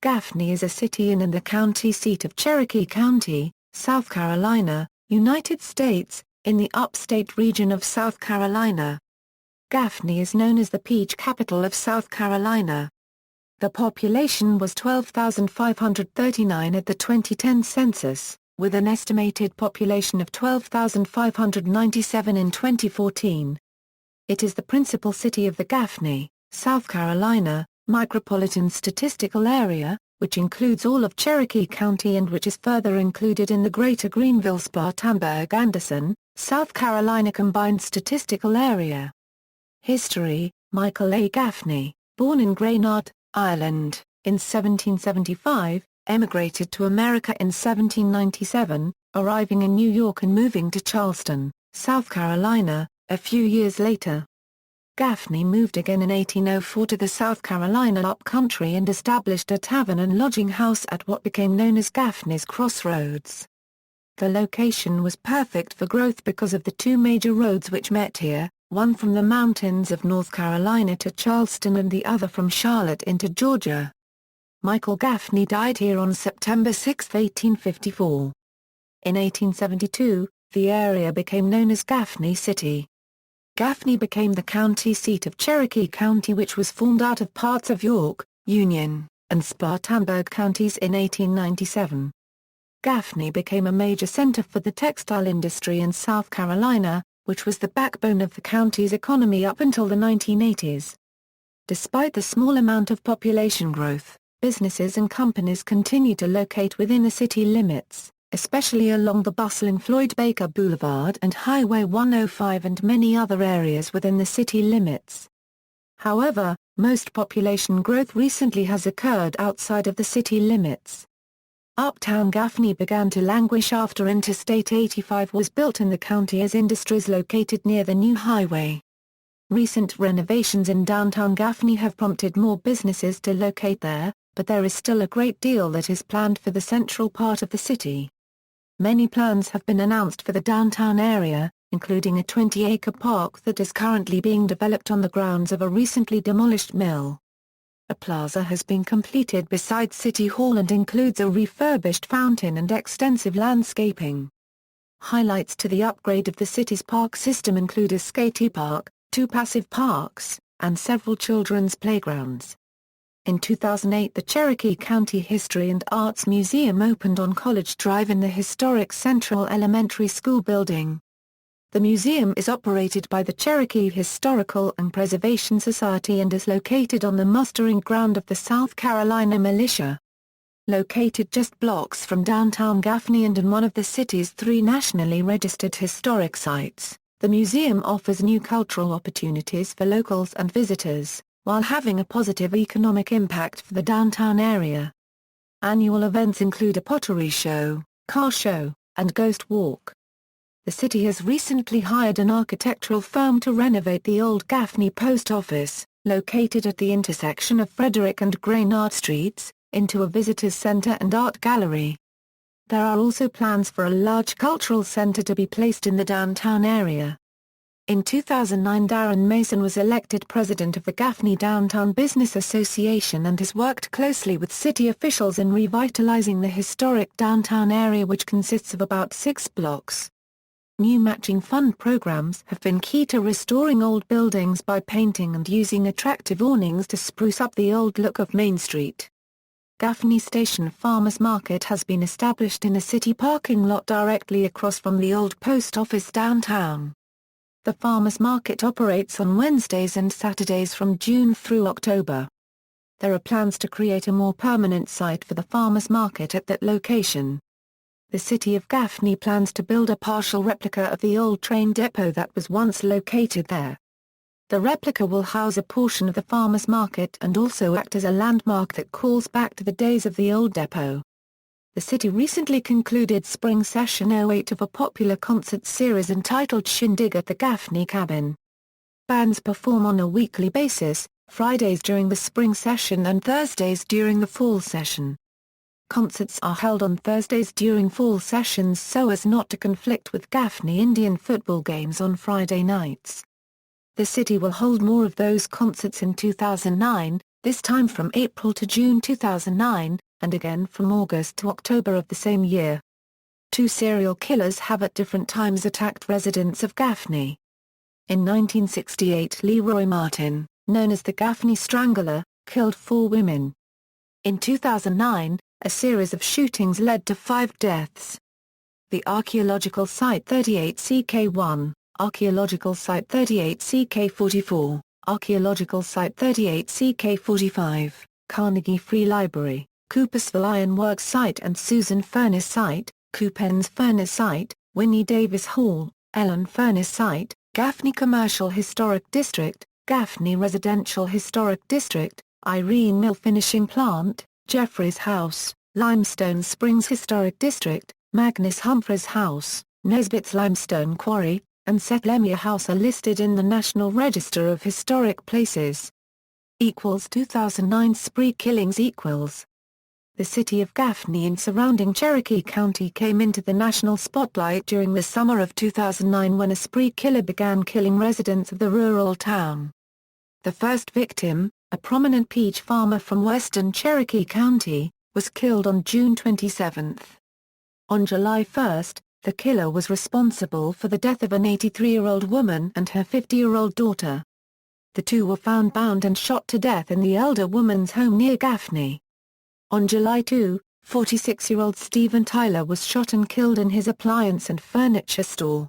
Gaffney is a city and the county seat of Cherokee County, South Carolina, United States, in the Upstate region of South Carolina. Gaffney is known as the Peach Capital of South Carolina. The population was 12,539 at the 2010 census, with an estimated population of 12,597 in 2014. It is the principal city of the Gaffney, South Carolina, Micropolitan Statistical Area, which includes all of Cherokee County and which is further included in the greater Greenville-Spartanburg-Anderson, South Carolina Combined Statistical Area. History: Michael A. Gaffney, born in Greenock, Ireland, in 1775, emigrated to America in 1797, arriving in New York and moving to Charleston, South Carolina, a few years later. Gaffney moved again in 1804 to the South Carolina upcountry and established a tavern and lodging house at what became known as Gaffney's Crossroads. The location was perfect for growth because of the two major roads which met here, one from the mountains of North Carolina to Charleston and the other from Charlotte into Georgia. Michael Gaffney died here on September 6, 1854. In 1872, the area became known as Gaffney City. Gaffney became the county seat of Cherokee County, which was formed out of parts of York, Union, and Spartanburg counties in 1897. Gaffney became a major center for the textile industry in South Carolina, which was the backbone of the county's economy up until the 1980s. Despite the small amount of population growth, businesses and companies continue to locate within the city limits, especially along the bustling Floyd Baker Boulevard and Highway 105 and many other areas within the city limits. However, most population growth recently has occurred outside of the city limits. Uptown Gaffney began to languish after Interstate 85 was built in the county as industries located near the new highway. Recent renovations in downtown Gaffney have prompted more businesses to locate there, but there is still a great deal that is planned for the central part of the city. Many plans have been announced for the downtown area, including a 20-acre park that is currently being developed on the grounds of a recently demolished mill. A plaza has been completed beside City Hall and includes a refurbished fountain and extensive landscaping. Highlights to the upgrade of the city's park system include a skate park, 2 passive parks, and several children's playgrounds. In 2008, the Cherokee County History and Arts Museum opened on College Drive in the historic Central Elementary School building. The museum is operated by the Cherokee Historical and Preservation Society and is located on the mustering ground of the South Carolina Militia. Located just blocks from downtown Gaffney and in one of the city's 3 nationally registered historic sites, the museum offers new cultural opportunities for locals and visitors, while having a positive economic impact for the downtown area. Annual events include a pottery show, car show, and ghost walk. The city has recently hired an architectural firm to renovate the old Gaffney Post Office, located at the intersection of Frederick and Greenock Streets, into a visitors center and art gallery. There are also plans for a large cultural center to be placed in the downtown area. In 2009, Darren Mason was elected president of the Gaffney Downtown Business Association and has worked closely with city officials in revitalizing the historic downtown area, which consists of about 6 blocks. New matching fund programs have been key to restoring old buildings by painting and using attractive awnings to spruce up the old look of Main Street. Gaffney Station Farmers Market has been established in a city parking lot directly across from the old post office downtown. The farmers market operates on Wednesdays and Saturdays from June through October. There are plans to create a more permanent site for the farmers market at that location. The city of Gaffney plans to build a partial replica of the old train depot that was once located there. The replica will house a portion of the farmers market and also act as a landmark that calls back to the days of the old depot. The city recently concluded Spring Session '08 of a popular concert series entitled Shindig at the Gaffney Cabin. Bands perform on a weekly basis, Fridays during the spring session and Thursdays during the fall session. Concerts are held on Thursdays during fall sessions so as not to conflict with Gaffney Indian football games on Friday nights. The city will hold more of those concerts in 2009, this time from April to June 2009, and again from August to October of the same year. 2 serial killers have at different times attacked residents of Gaffney. In 1968, Leroy Martin, known as the Gaffney Strangler, killed 4 women. In 2009, a series of shootings led to 5 deaths. The archaeological site 38CK1, archaeological site 38CK44, archaeological site 38CK45, Carnegie Free Library, Coopersville Iron Works Site and Susan Furnace Site, Coupens Furnace Site, Winnie Davis Hall, Ellen Furnace Site, Gaffney Commercial Historic District, Gaffney Residential Historic District, Irene Mill Finishing Plant, Jeffries House, Limestone Springs Historic District, Magnus Humphreys House, Nesbitt's Limestone Quarry, and Seth Lemire House are listed in the National Register of Historic Places. 2009 spree killings. The city of Gaffney and surrounding Cherokee County came into the national spotlight during the summer of 2009 when a spree killer began killing residents of the rural town. The first victim, a prominent peach farmer from western Cherokee County, was killed on June 27. On July 1, the killer was responsible for the death of an 83-year-old woman and her 50-year-old daughter. The two were found bound and shot to death in the elder woman's home near Gaffney. On July 2, 46-year-old Stephen Tyler was shot and killed in his appliance and furniture store.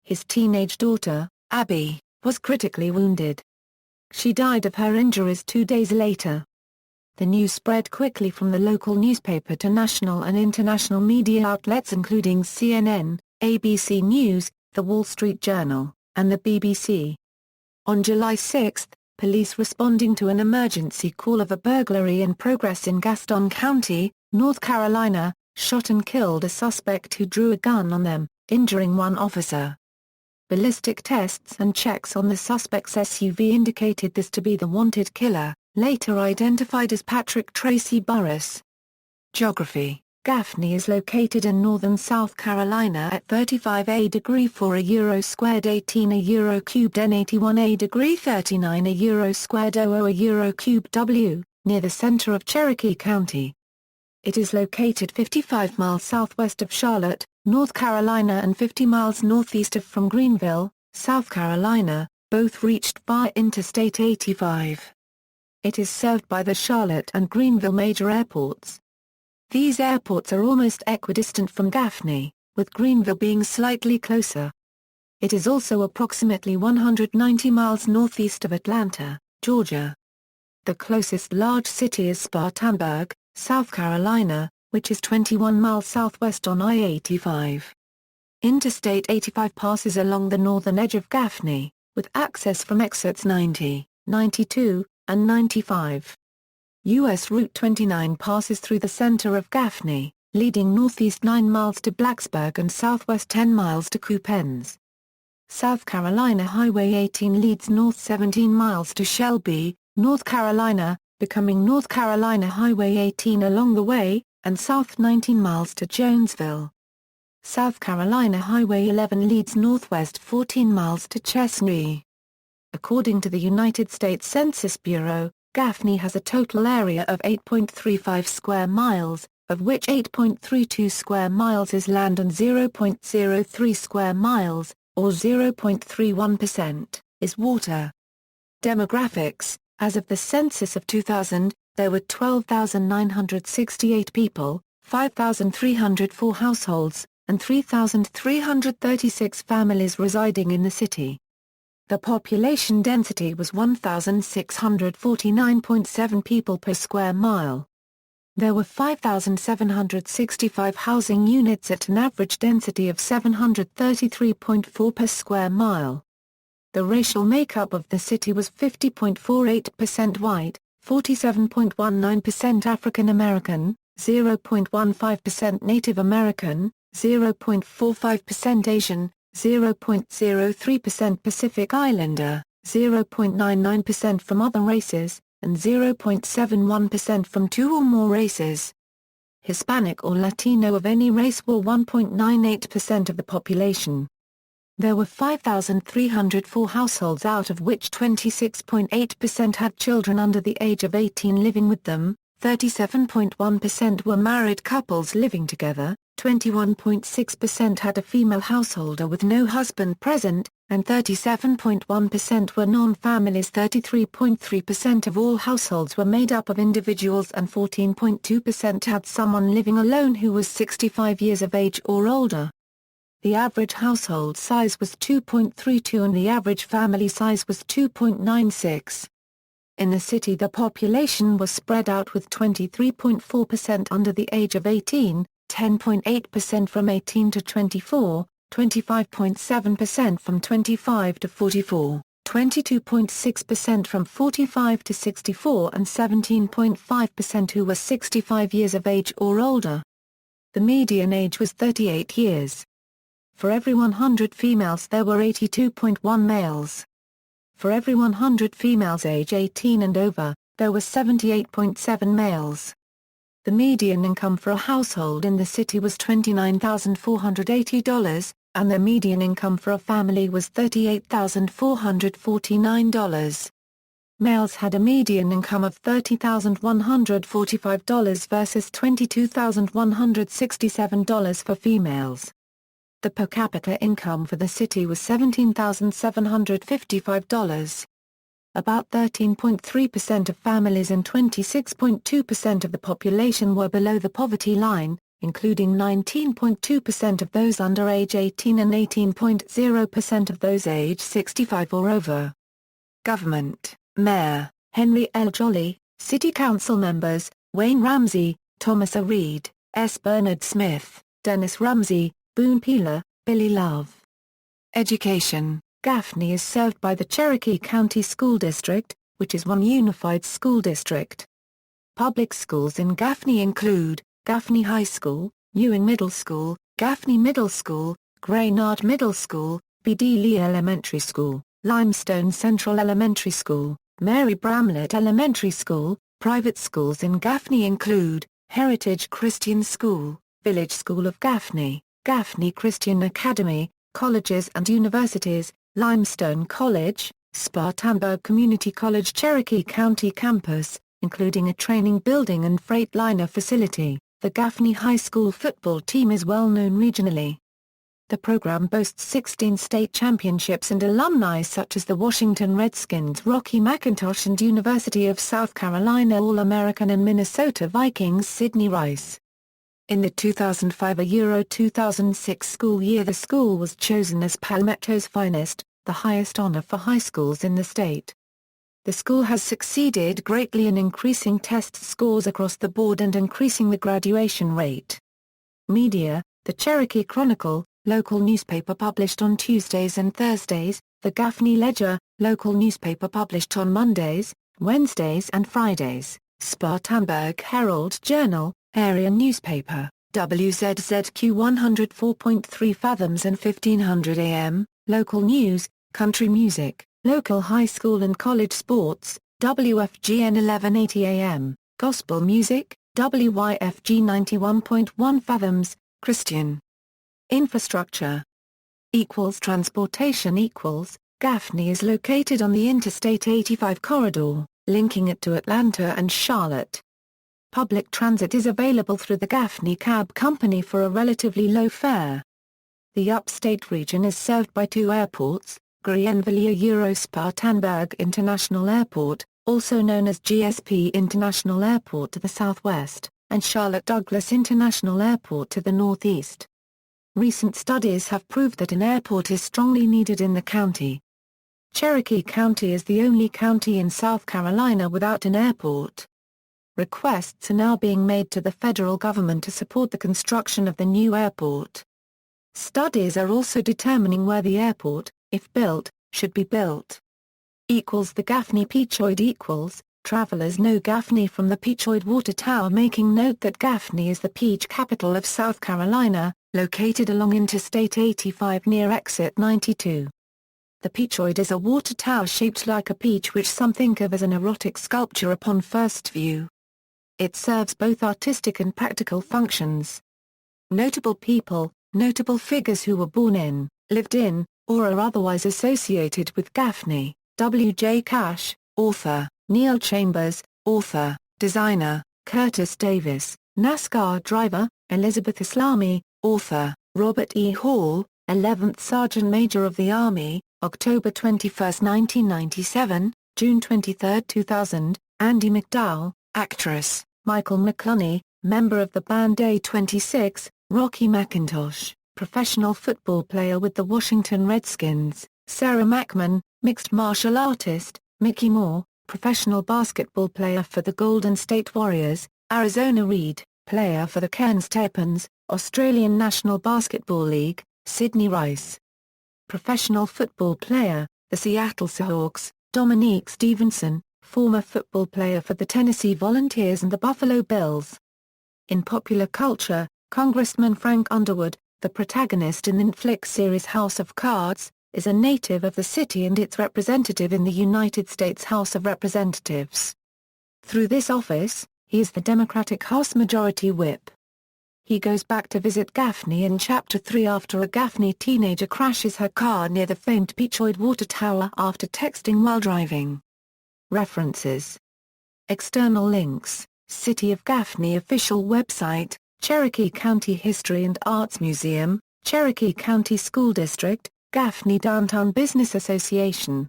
His teenage daughter, Abby, was critically wounded. She died of her injuries 2 days later. The news spread quickly from the local newspaper to national and international media outlets including CNN, ABC News, The Wall Street Journal, and the BBC. On July 6, police responding to an emergency call of a burglary in progress in Gaston County, North Carolina, shot and killed a suspect who drew a gun on them, injuring one officer. Ballistic tests and checks on the suspect's SUV indicated this to be the wanted killer, later identified as Patrick Tracy Burress. Geography: Gaffney is located in northern South Carolina at 35 degree 4 euro squared 18 euro cubed n 81 degree 39 euro squared 00 euro cubed w, near the center of Cherokee County. It is located 55 miles southwest of Charlotte, North Carolina and 50 miles northeast of from Greenville, South Carolina, both reached via Interstate 85. It is served by the Charlotte and Greenville major airports. These airports are almost equidistant from Gaffney, with Greenville being slightly closer. It is also approximately 190 miles northeast of Atlanta, Georgia. The closest large city is Spartanburg, South Carolina, which is 21 miles southwest on I-85. Interstate 85 passes along the northern edge of Gaffney, with access from exits 90, 92, and 95. U.S. Route 29 passes through the center of Gaffney, leading northeast 9 miles to Blacksburg and southwest 10 miles to Coupens. South Carolina Highway 18 leads north 17 miles to Shelby, North Carolina, becoming North Carolina Highway 18 along the way, and south 19 miles to Jonesville. South Carolina Highway 11 leads northwest 14 miles to Chesnee. According to the United States Census Bureau, Gaffney has a total area of 8.35 square miles, of which 8.32 square miles is land and 0.03 square miles, or 0.31%, is water. Demographics: as of the census of 2000, there were 12,968 people, 5,304 households, and 3,336 families residing in the city. The population density was 1,649.7 people per square mile. There were 5,765 housing units at an average density of 733.4 per square mile. The racial makeup of the city was 50.48% white, 47.19% African American, 0.15% Native American, 0.45% Asian, 0.03% Pacific Islander, 0.99% from other races, and 0.71% from 2 or more races. Hispanic or Latino of any race were 1.98% of the population. There were 5,304 households, out of which 26.8% had children under the age of 18 living with them, 37.1% were married couples living together, 21.6% had a female householder with no husband present, and 37.1% were non-families. 33.3% of all households were made up of individuals, and 14.2% had someone living alone who was 65 years of age or older. The average household size was 2.32 and the average family size was 2.96. In the city, the population was spread out, with 23.4% under the age of 18, 10.8% from 18 to 24, 25.7% from 25 to 44, 22.6% from 45 to 64, and 17.5% who were 65 years of age or older. The median age was 38 years. For every 100 females there were 82.1 males. For every 100 females age 18 and over, there were 78.7 males. The median income for a household in the city was $29,480, and the median income for a family was $38,449. Males had a median income of $30,145 versus $22,167 for females. The per capita income for the city was $17,755. About 13.3% of families and 26.2% of the population were below the poverty line, including 19.2% of those under age 18 and 18.0% of those age 65 or over. Government: Mayor, Henry L. Jolly; City Council members, Wayne Ramsey, Thomas A. Reed, S. Bernard Smith, Dennis Ramsey, Boone Peeler, Billy Love. Education: Gaffney is served by the Cherokee County School District, which is one unified school district. Public schools in Gaffney include Gaffney High School, Ewing Middle School, Gaffney Middle School, Graynard Middle School, B. D. Lee Elementary School, Limestone Central Elementary School, Mary Bramlett Elementary School. Private schools in Gaffney include Heritage Christian School, Village School of Gaffney, Gaffney Christian Academy. Colleges and universities: Limestone College, Spartanburg Community College, Cherokee County campus, including a training building and freightliner facility. The Gaffney High School football team is well known regionally. The program boasts 16 state championships and alumni such as the Washington Redskins, Rocky McIntosh, and University of South Carolina All-American and Minnesota Vikings Sidney Rice. In the 2005-2006 school year, the school was chosen as Palmetto's Finest, the highest honor for high schools in the state. The school has succeeded greatly in increasing test scores across the board and increasing the graduation rate. Media: the Cherokee Chronicle, local newspaper published on Tuesdays and Thursdays; the Gaffney Ledger, local newspaper published on Mondays, Wednesdays and Fridays; Spartanburg Herald Journal, area newspaper; WZZQ 104.3 Fathoms and 1500 AM, local news, country music, local high school and college sports; WFGN 1180 AM, gospel music; WYFG 91.1 Fathoms, Christian. Infrastructure Transportation Gaffney is located on the Interstate 85 corridor, linking it to Atlanta and Charlotte. Public transit is available through the Gaffney Cab Company for a relatively low fare. The Upstate region is served by two airports: Greenville-Spartanburg International Airport, also known as GSP International Airport to the southwest, and Charlotte-Douglas International Airport to the northeast. Recent studies have proved that an airport is strongly needed in the county. Cherokee County is the only county in South Carolina without an airport. Requests are now being made to the federal government to support the construction of the new airport. Studies are also determining where the airport, if built, should be built. The Gaffney Peachoid travelers know Gaffney from the Peachoid Water Tower, making note that Gaffney is the peach capital of South Carolina, located along Interstate 85 near Exit 92. The Peachoid is a water tower shaped like a peach, which some think of as an erotic sculpture upon first view. It serves both artistic and practical functions. Notable people, notable figures who were born in, lived in, or are otherwise associated with Gaffney. W. J. Cash, author; Neil Chambers, author, designer; Curtis Davis, NASCAR driver; Elizabeth Islami, author; Robert E. Hall, 11th Sergeant Major of the Army, October 21, 1997, June 23, 2000; Andie MacDowell, actress; Michael McCloney, member of the band A26; Rocky McIntosh, professional football player with the Washington Redskins; Sarah McMahon, mixed martial artist; Mickey Moore, professional basketball player for the Golden State Warriors; Arizona Reed, player for the Cairns Taipans, Australian National Basketball League; Sidney Rice, professional football player, the Seattle Seahawks; Dominique Stevenson, former football player for the Tennessee Volunteers and the Buffalo Bills. In popular culture, Congressman Frank Underwood, the protagonist in the Netflix series House of Cards, is a native of the city and its representative in the United States House of Representatives. Through this office, he is the Democratic House Majority Whip. He goes back to visit Gaffney in Chapter 3 after a Gaffney teenager crashes her car near the famed Peachoid Water Tower after texting while driving. References. External links: City of Gaffney official website, Cherokee County History and Arts Museum, Cherokee County School District, Gaffney Downtown Business Association.